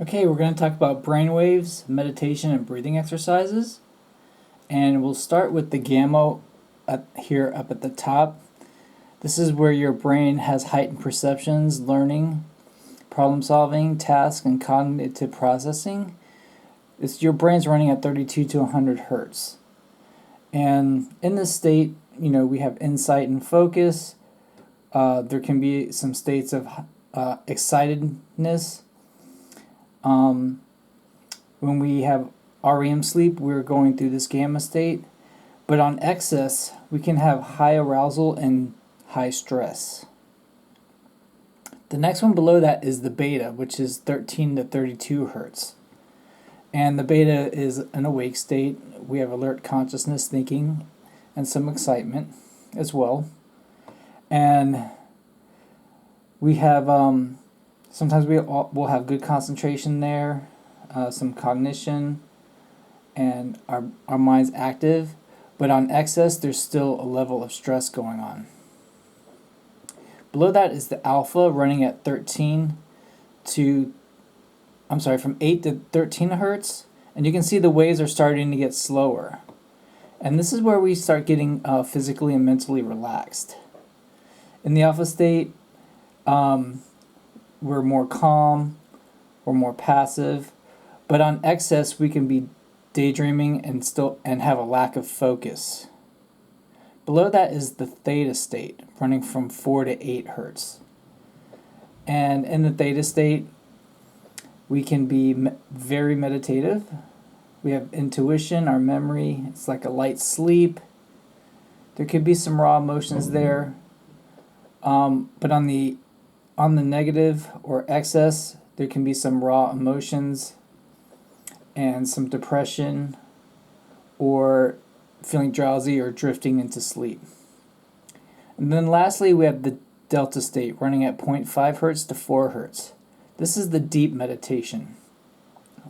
Okay, we're going to talk about brainwaves, meditation, and breathing exercises. And we'll start with the gamma here up at the top. This is where your brain has heightened perceptions, learning, problem solving, task, and cognitive processing. Your brain's running at 32 to 100 hertz. And in this state, we have insight and focus. There can be some states of excitedness. When we have REM sleep, we're going through this gamma state. But on excess, we can have high arousal and high stress. The next one below that is the beta, which is 13 to 32 hertz. And the beta is an awake state. We have alert consciousness, thinking, and some excitement as well. And we have, sometimes we'll have good concentration there, some cognition, and our mind's active. But on excess, there's still a level of stress going on. Below that is the alpha, running at from 8 to 13 hertz. And you can see the waves are starting to get slower. And this is where we start getting physically and mentally relaxed. In the alpha state, we're more calm, we're more passive. But on excess, we can be daydreaming and have a lack of focus. Below that is the theta state, running from 4 to 8 hertz. And in the theta state, we can be very meditative. We have intuition, our memory. It's like a light sleep. There could be some raw emotions there. But on the negative or excess, there can be some raw emotions and some depression or feeling drowsy or drifting into sleep. And then lastly, we have the delta state, running at 0.5 hertz to 4 hertz. This is the deep meditation,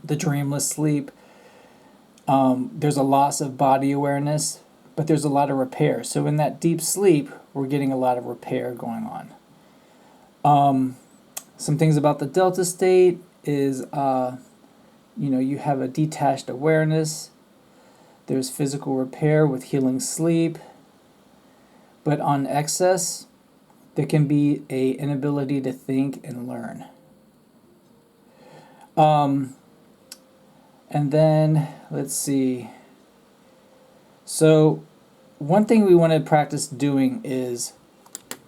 the dreamless sleep. There's a loss of body awareness, but there's a lot of repair. So in that deep sleep, we're getting a lot of repair going on. Some things about the delta state is, you have a detached awareness. There's physical repair with healing sleep. But on excess, there can be an inability to think and learn. And then, let's see. So, one thing we want to practice doing is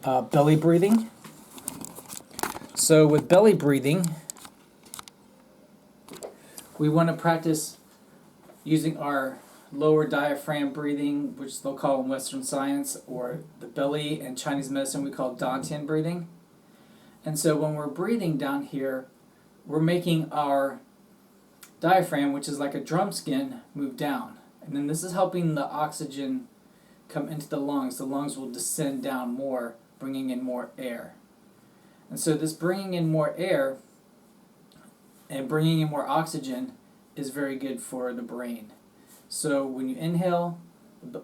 belly breathing. So, with belly breathing, we want to practice using our lower diaphragm breathing, which they'll call in Western science, or the belly and Chinese medicine we call Dantian breathing. And so when we're breathing down here, we're making our diaphragm, which is like a drum skin, move down. And then this is helping the oxygen come into the lungs. The lungs will descend down more, bringing in more air. And so this bringing in more air and bringing in more oxygen is very good for the brain. So when you inhale, the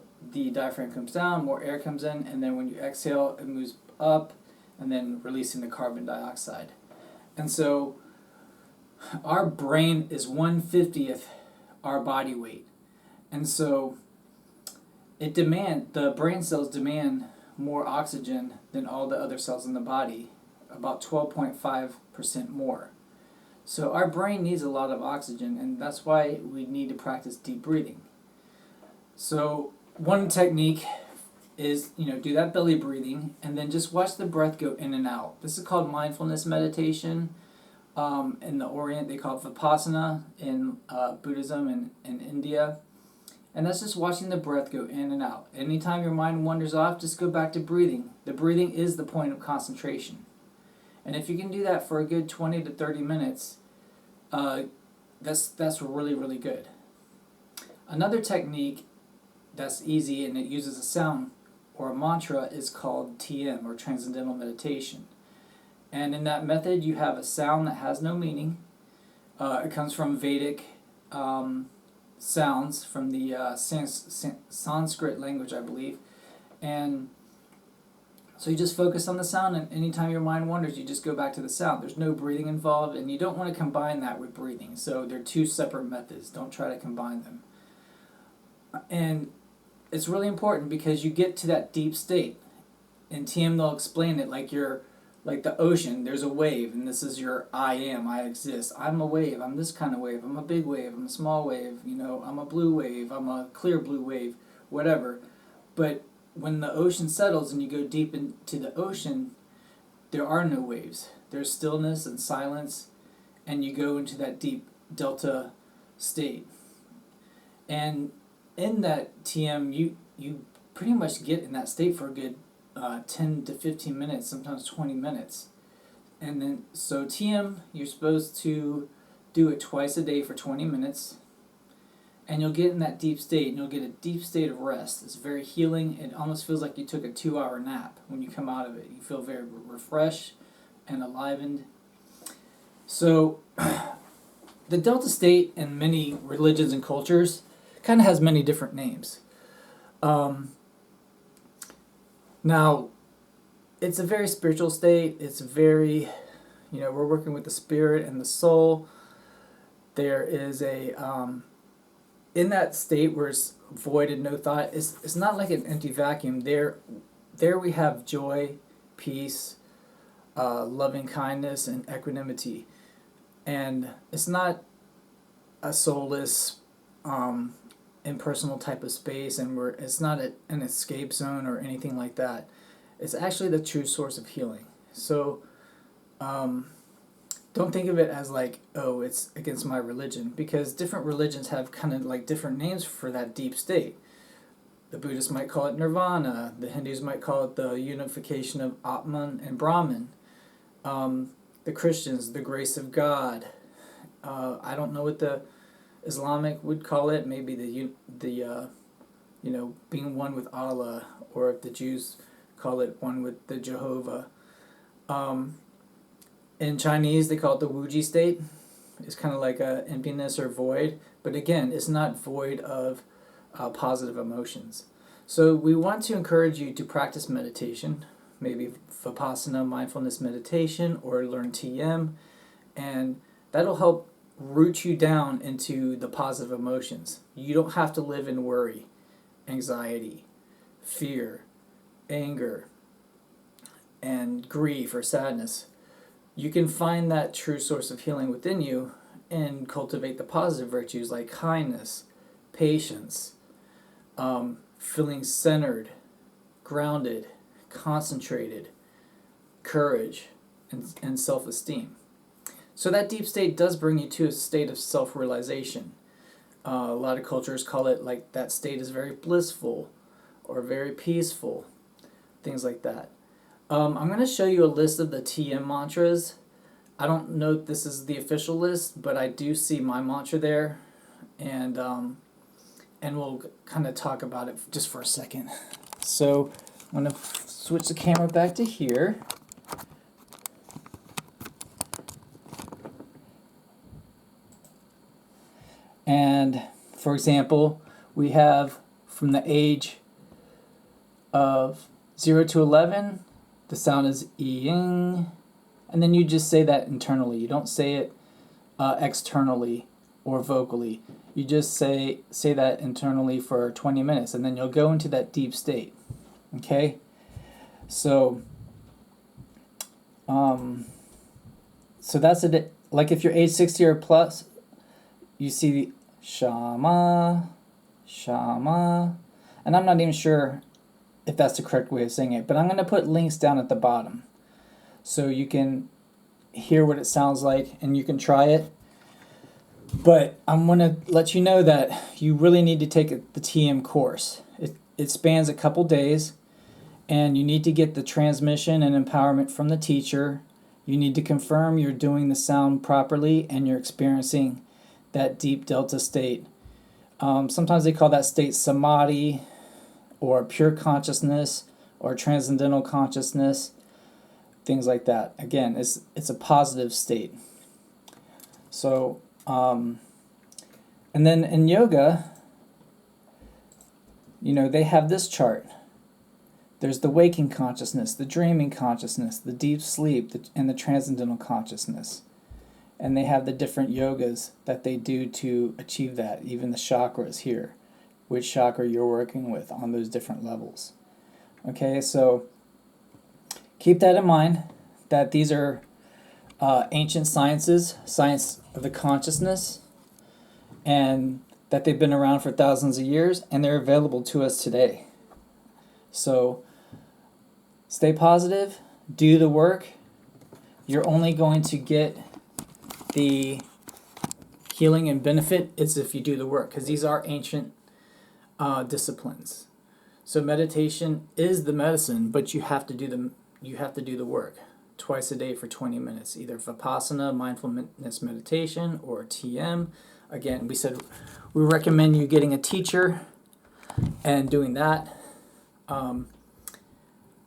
diaphragm comes down, more air comes in, and then when you exhale, it moves up, and then releasing the carbon dioxide. And so our brain is 1/50th our body weight. And so the brain cells demand more oxygen than all the other cells in the body, about 12.5% more. So our brain needs a lot of oxygen, and that's why we need to practice deep breathing. So one technique is, do that belly breathing, and then just watch the breath go in and out. This is called mindfulness meditation. In the Orient, they call it Vipassana in Buddhism and in India. And that's just watching the breath go in and out. Anytime your mind wanders off, just go back to breathing. The breathing is the point of concentration. And if you can do that for a good 20 to 30 minutes, that's really, really good. Another technique that's easy and it uses a sound or a mantra is called TM, or Transcendental Meditation. And in that method, you have a sound that has no meaning. It comes from Vedic sounds from the Sanskrit language, I believe. And So you just focus on the sound, and anytime your mind wanders, you just go back to the sound. There's no breathing involved, and you don't want to combine that with breathing. So they're two separate methods. Don't try to combine them. And it's really important because you get to that deep state. In TM, they'll explain it like you're like the ocean. There's a wave, and this is your I am, I exist. I'm a wave. I'm this kind of wave. I'm a big wave. I'm a small wave. You know, I'm a blue wave. I'm a clear blue wave. Whatever. But when the ocean settles and you go deep into the ocean, there are no waves. There's stillness and silence, and you go into that deep delta state. And in that TM, you pretty much get in that state for a good 10 to 15 minutes, sometimes 20 minutes. And then, so TM, you're supposed to do it twice a day for 20 minutes. And you'll get in that deep state, and you'll get a deep state of rest. It's very healing. It almost feels like you took a 2-hour nap when you come out of it. You feel very refreshed and enlivened. So, the Delta state in many religions and cultures kind of has many different names. Now, it's a very spiritual state. It's very, we're working with the spirit and the soul. There is a... in that state where it's void and no thought, it's not like an empty vacuum. There we have joy, peace, loving kindness, and equanimity. And it's not a soulless, impersonal type of space, and it's not an escape zone or anything like that. It's actually the true source of healing. So, don't think of it as like, oh, it's against my religion, because different religions have kind of like different names for that deep state. The Buddhists might call it nirvana. The Hindus might call it the unification of Atman and Brahman. The Christians, the grace of God. I don't know what the Islamic would call it. Maybe the being one with Allah, or if the Jews call it one with the Jehovah. In Chinese, they call it the Wuji state. It's kind of like a emptiness or void. But again, it's not void of positive emotions. So we want to encourage you to practice meditation, maybe Vipassana, mindfulness meditation, or learn TM. And that'll help root you down into the positive emotions. You don't have to live in worry, anxiety, fear, anger, and grief or sadness. You can find that true source of healing within you and cultivate the positive virtues like kindness, patience, feeling centered, grounded, concentrated, courage, and self-esteem. So that deep state does bring you to a state of self-realization. A lot of cultures call it like that state is very blissful or very peaceful, things like that. I'm going to show you a list of the TM mantras. I don't know if this is the official list, but I do see my mantra there, and we'll kind of talk about it just for a second. So I'm going to switch the camera back to here. And for example, we have from the age of 0 to 11, the sound is ing, and then you just say that internally. You don't say it externally or vocally. You just say that internally for 20 minutes, and then you'll go into that deep state. Okay? So, so that's it. Like if you're age 60 or plus, you see the Shama, Shama, and I'm not even sure if that's the correct way of saying it, but I'm going to put links down at the bottom so you can hear what it sounds like and you can try it. But I'm going to let you know that you really need to take the TM course. It spans a couple days, and you need to get the transmission and empowerment from the teacher. You need to confirm you're doing the sound properly and you're experiencing that deep delta state. Sometimes they call that state samadhi, or pure consciousness, or transcendental consciousness, things like that. Again, it's a positive state. So, and then in yoga, they have this chart. There's the waking consciousness, the dreaming consciousness, the deep sleep, and the transcendental consciousness. And they have the different yogas that they do to achieve that, even the chakras here, which chakra you're working with on those different levels. Okay, so keep that in mind, that these are ancient sciences, science of the consciousness, and that they've been around for thousands of years, and they're available to us today. So stay positive, do the work. You're only going to get the healing and benefit is if you do the work, because these are ancient disciplines. So meditation is the medicine, but you have to do the work twice a day for 20 minutes, either Vipassana, mindfulness meditation, or TM. Again, we said we recommend you getting a teacher and doing that,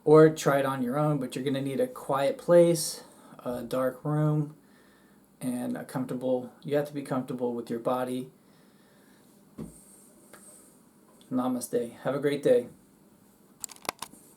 or try it on your own, but you're going to need a quiet place, a dark room, and you have to be comfortable with your body. Namaste. Have a great day.